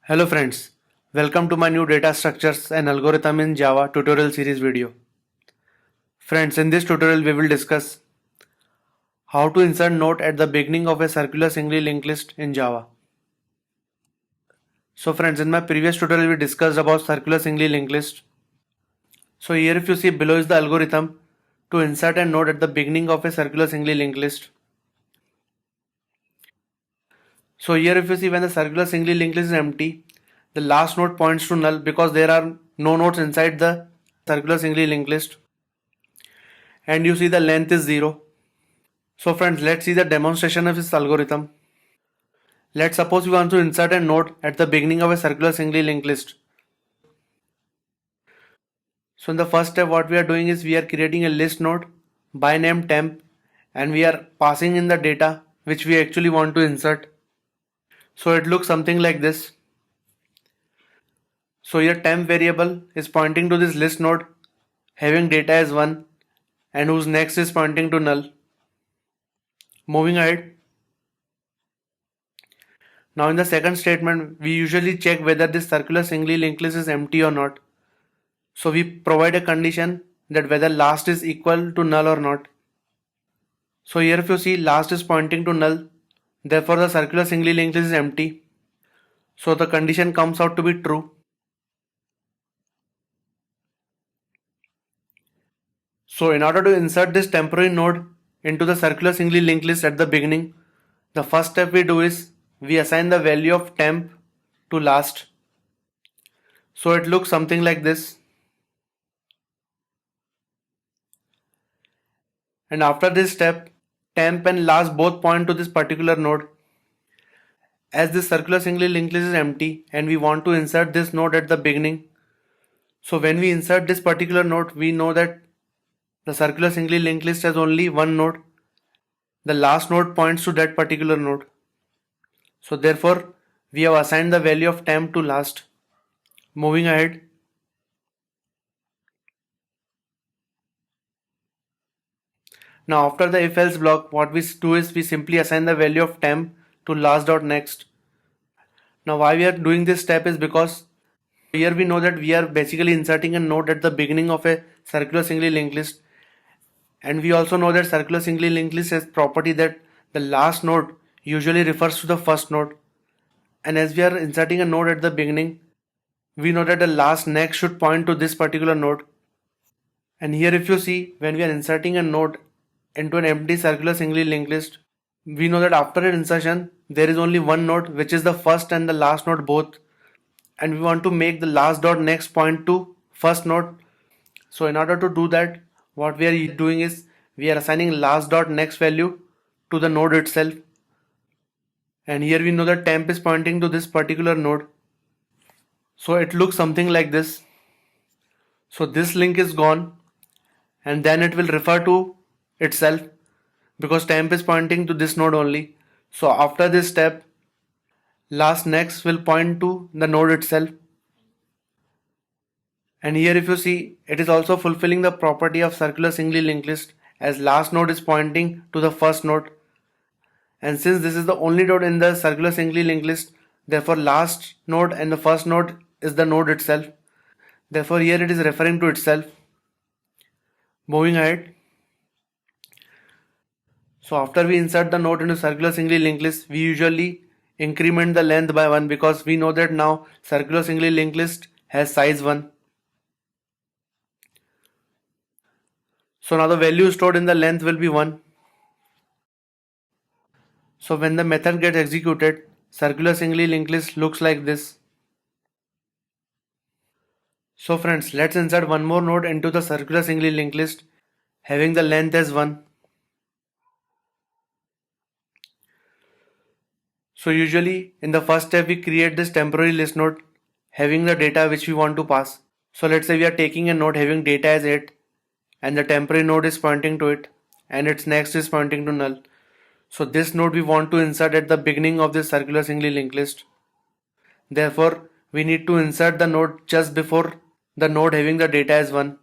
Hello friends, welcome to my new data structures and algorithm in Java tutorial series video. Friends, in this tutorial we will discuss how to insert note at the beginning of a circular singly linked list in Java. So friends, in my previous tutorial we discussed about circular singly linked list. So here if you see below is the algorithm to insert a node at the beginning of a circular singly linked list. So here if you see when the circular singly linked list is empty, the last node points to null because there are no nodes inside the circular singly linked list. And you see the length is 0. So friends, let's see the demonstration of this algorithm. Let's suppose we want to insert a node at the beginning of a circular singly linked list. So in the first step what we are doing is we are creating a list node by name temp and we are passing in the data which we actually want to insert. So it looks something like this. So your temp variable is pointing to this list node having data as 1 and whose next is pointing to null. Moving ahead. Now in the second statement we usually check whether this circular singly linked list is empty or not. So we provide a condition that whether last is equal to null or not. So here if you see last is pointing to null, therefore the circular singly linked list is empty. So the condition comes out to be true. So in order to insert this temporary node into the circular singly linked list at the beginning, the first step we do is we assign the value of temp to last. So it looks something like this. And after this step, temp and last both point to this particular node. As this circular singly linked list is empty and we want to insert this node at the beginning. So when we insert this particular node, we know that the circular singly linked list has only one node. The last node points to that particular node. So therefore, we have assigned the value of temp to last. Moving ahead. Now after the if else block, what we do is we simply assign the value of temp to last.next. Now why we are doing this step is because here we know that we are basically inserting a node at the beginning of a circular singly linked list. And we also know that circular singly linked list has property that the last node usually refers to the first node. And as we are inserting a node at the beginning, we know that the last next should point to this particular node. And here if you see, when we are inserting a node into an empty circular singly linked list, we know that after an insertion, there is only one node which is the first and the last node both. And we want to make the last dot next point to first node. So in order to do that, what we are doing is we are assigning last dot next value to the node itself. And here we know that temp is pointing to this particular node. So it looks something like this. So this link is gone and then it will refer to itself because temp is pointing to this node only. So after this step, last next will point to the node itself. And here if you see, it is also fulfilling the property of circular singly linked list as last node is pointing to the first node. And since this is the only node in the circular singly linked list, therefore last node and the first node is the node itself. Therefore here it is referring to itself. Moving ahead. So after we insert the node into circular singly linked list, we usually increment the length by 1 because we know that now circular singly linked list has size 1. So now the value stored in the length will be 1. So when the method gets executed, circular singly linked list looks like this. So friends, let's insert one more node into the circular singly linked list having the length as 1. So usually in the first step we create this temporary list node having the data which we want to pass. So let's say we are taking a node having data as 8 and the temporary node is pointing to it and its next is pointing to null. So this node we want to insert at the beginning of this circular singly linked list. Therefore we need to insert the node just before the node having the data as 1.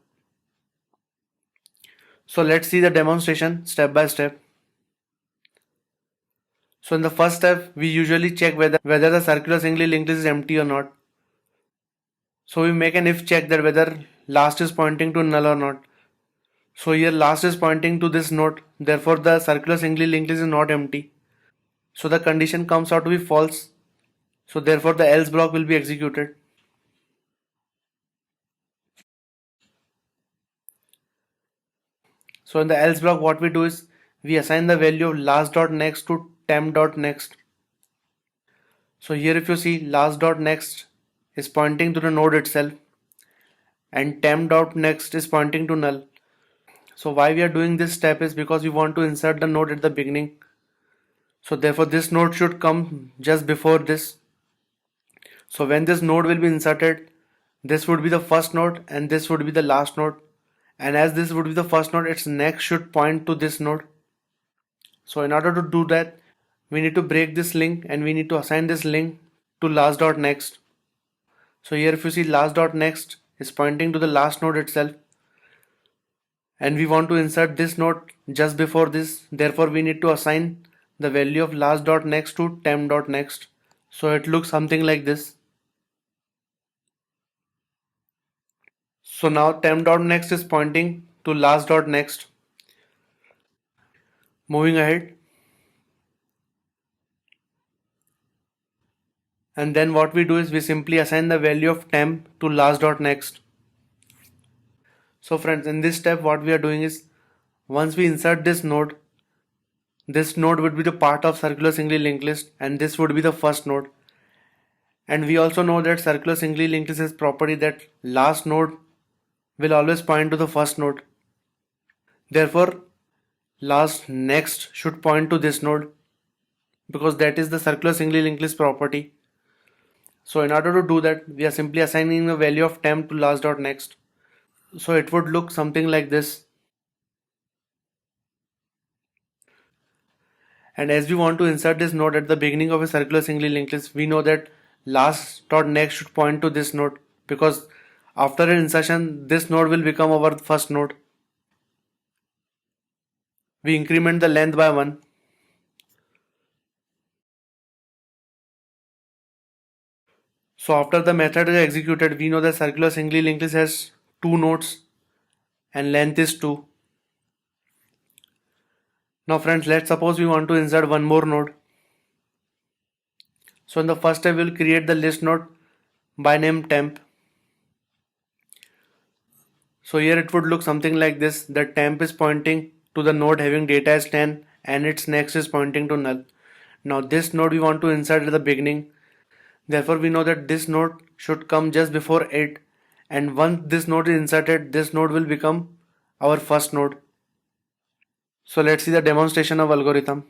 So let's see the demonstration step by step. So in the first step, we usually check whether the circular singly linked list is empty or not. So we make an if check that whether last is pointing to null or not. So here last is pointing to this node, therefore the circular singly linked list is not empty. So the condition comes out to be false. So therefore the else block will be executed. So in the else block what we do is we assign the value of last.next to temp.next. So here if you see last.next is pointing to the node itself and temp.next is pointing to null. So why we are doing this step is because we want to insert the node at the beginning. So therefore this node should come just before this. So when this node will be inserted, this would be the first node and this would be the last node. And as this would be the first node, its next should point to this node. So in order to do that, we need to break this link and we need to assign this link to last.next. So here if you see last.next is pointing to the last node itself and we want to insert this node just before this, therefore we need to assign the value of last.next to temp.next. So it looks something like this. So now temp.next is pointing to last.next. Moving ahead. And then what we do is we simply assign the value of temp to last.next. So friends, in this step what we are doing is once we insert this node would be the part of circular singly linked list and this would be the first node. And we also know that circular singly linked list has property that last node will always point to the first node. Therefore, last next should point to this node because that is the circular singly linked list property. So in order to do that, we are simply assigning the value of temp to last.next. So it would look something like this. And as we want to insert this node at the beginning of a circular singly linked list, we know that last.next should point to this node because after an insertion, this node will become our first node. We increment the length by 1. So after the method is executed, we know that circular singly linked list has 2 nodes and length is 2. Now friends, let's suppose we want to insert one more node. So in the first step, we will create the list node by name temp. So here it would look something like this. The temp is pointing to the node having data as 10 and its next is pointing to null. Now this node we want to insert at the beginning. Therefore we know that this node should come just before 8 and once this node is inserted, this node will become our first node. So let's see the demonstration of algorithm.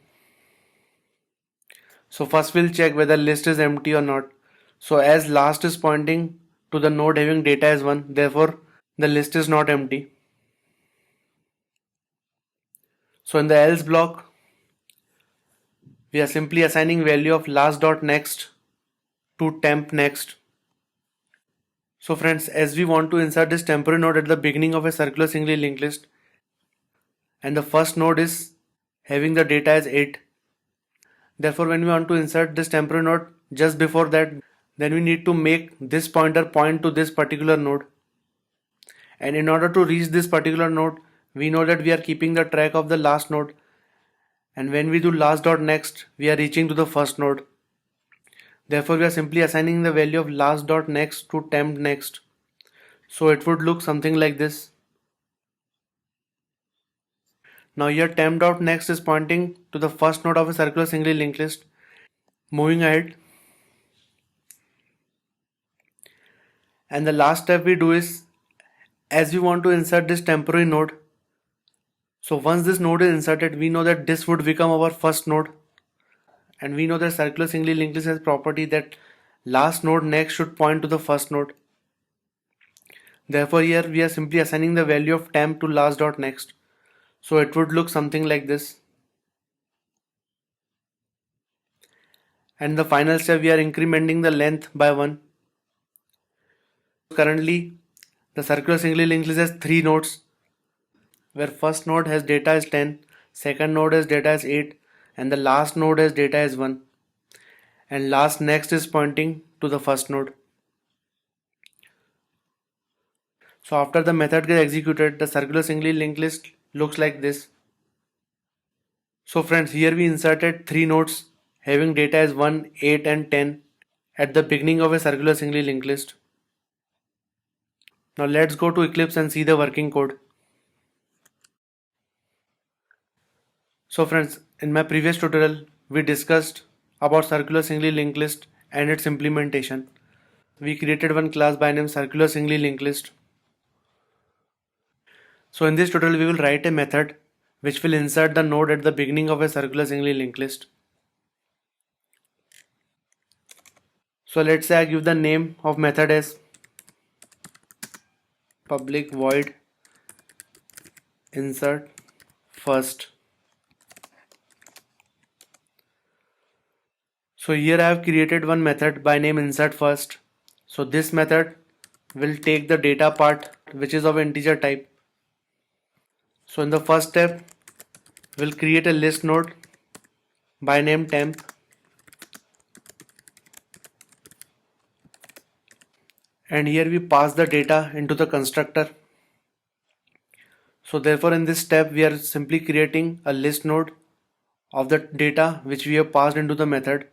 So first we'll check whether list is empty or not. So as last is pointing to the node having data as 1, therefore the list is not empty. So in the else block, we are simply assigning value of last.next to temp next. So friends, as we want to insert this temporary node at the beginning of a circular singly linked list and the first node is having the data as 8. Therefore when we want to insert this temporary node just before that, then we need to make this pointer point to this particular node. And in order to reach this particular node, we know that we are keeping the track of the last node. And when we do last.next, we are reaching to the first node. Therefore, we are simply assigning the value of last.next to temp next. So it would look something like this. Now here temp.next is pointing to the first node of a circular singly linked list. Moving ahead. And the last step we do is, as we want to insert this temporary node, so once this node is inserted, we know that this would become our first node. And we know that circular singly linked list has property that last node next should point to the first node. Therefore here we are simply assigning the value of temp to last.next. So it would look something like this. And the final step, we are incrementing the length by 1. Currently the circular singly linked list has 3 nodes where first node has data as 10, second node has data as 8 and the last node as data is 1, and last next is pointing to the first node. So after the method gets executed, the circular singly linked list looks like this. So friends, here we inserted 3 nodes having data as 1, 8 and 10 at the beginning of a circular singly linked list. Now let's go to Eclipse and see the working code. So friends, in my previous tutorial, we discussed about circular singly linked list and its implementation. We created one class by name circular singly linked list. So in this tutorial, we will write a method which will insert the node at the beginning of a circular singly linked list. So let's say I give the name of method as public void insert first. So here I have created one method by name insert first. So this method will take the data part which is of integer type. So in the first step, we'll create a list node by name temp, and here we pass the data into the constructor. So therefore in this step we are simply creating a list node of the data which we have passed into the method.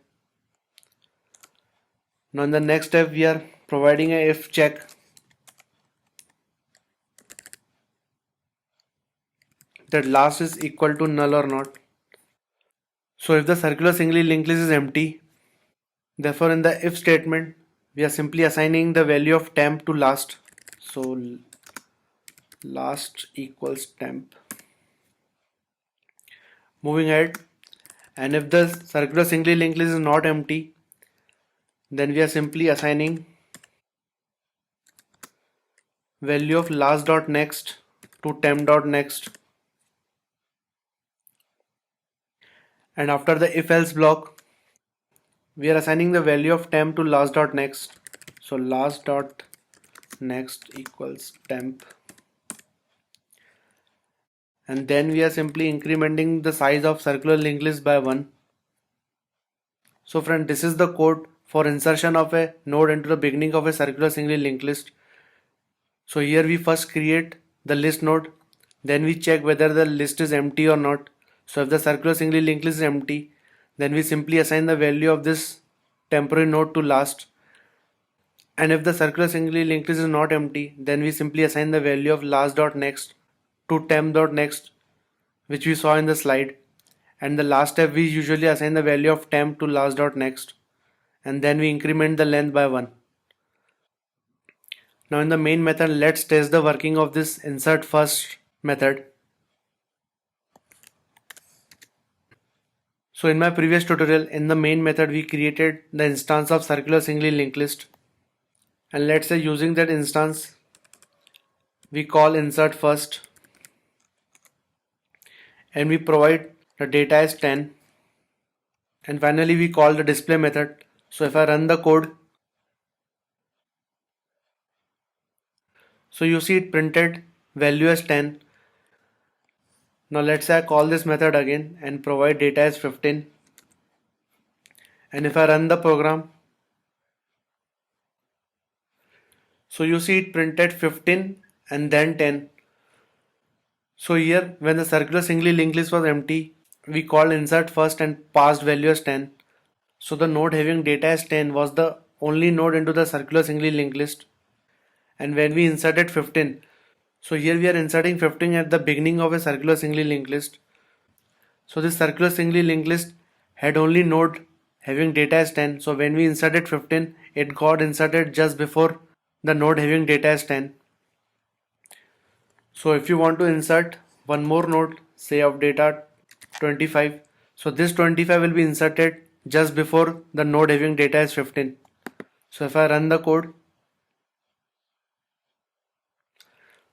Now in the next step we are providing a if check that last is equal to null or not. So if the circular singly linked list is empty, therefore in the if statement we are simply assigning the value of temp to last. So last equals temp. Moving ahead, and if the circular singly linked list is not empty, then we are simply assigning value of last.next to temp.next. And after the if else block, we are assigning the value of temp to last.next. So last.next equals temp. And then we are simply incrementing the size of circular linked list by 1. So friend, this is the code for insertion of a node into the beginning of a circular singly linked list. So here we first create the list node, then we check whether the list is empty or not. So if the circular singly linked list is empty, then we simply assign the value of this temporary node to last. And if the circular singly linked list is not empty, then we simply assign the value of last.next to temp.next, which we saw in the slide. And the last step we usually assign the value of temp to last.next, and then we increment the length by 1. Now in the main method, let's test the working of this insert first method. So in my previous tutorial, in the main method we created the instance of circular singly linked list, and let's say using that instance we call insert first, and we provide the data as 10, and finally we call the display method. So if I run the code, so you see it printed value as 10. Now let's say I call this method again and provide data as 15, and if I run the program, so you see it printed 15 and then 10. So here when the circular singly linked list was empty, we called insert first and passed value as 10. So the node having data as 10 was the only node into the circular singly linked list. And when we inserted 15, so here we are inserting 15 at the beginning of a circular singly linked list. So this circular singly linked list had only node having data as 10. So when we inserted 15, it got inserted just before the node having data as 10. So if you want to insert one more node, say of data 25, so this 25 will be inserted just before the node having data as 15. So if I run the code,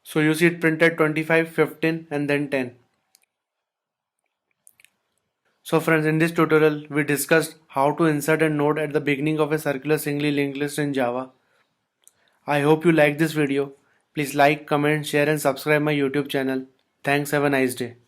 so you see it printed 25, 15 and then 10. So friends, in this tutorial we discussed how to insert a node at the beginning of a circular singly linked list in Java. I hope you like this video. Please like, comment, share and subscribe my YouTube channel. Thanks, have a nice day.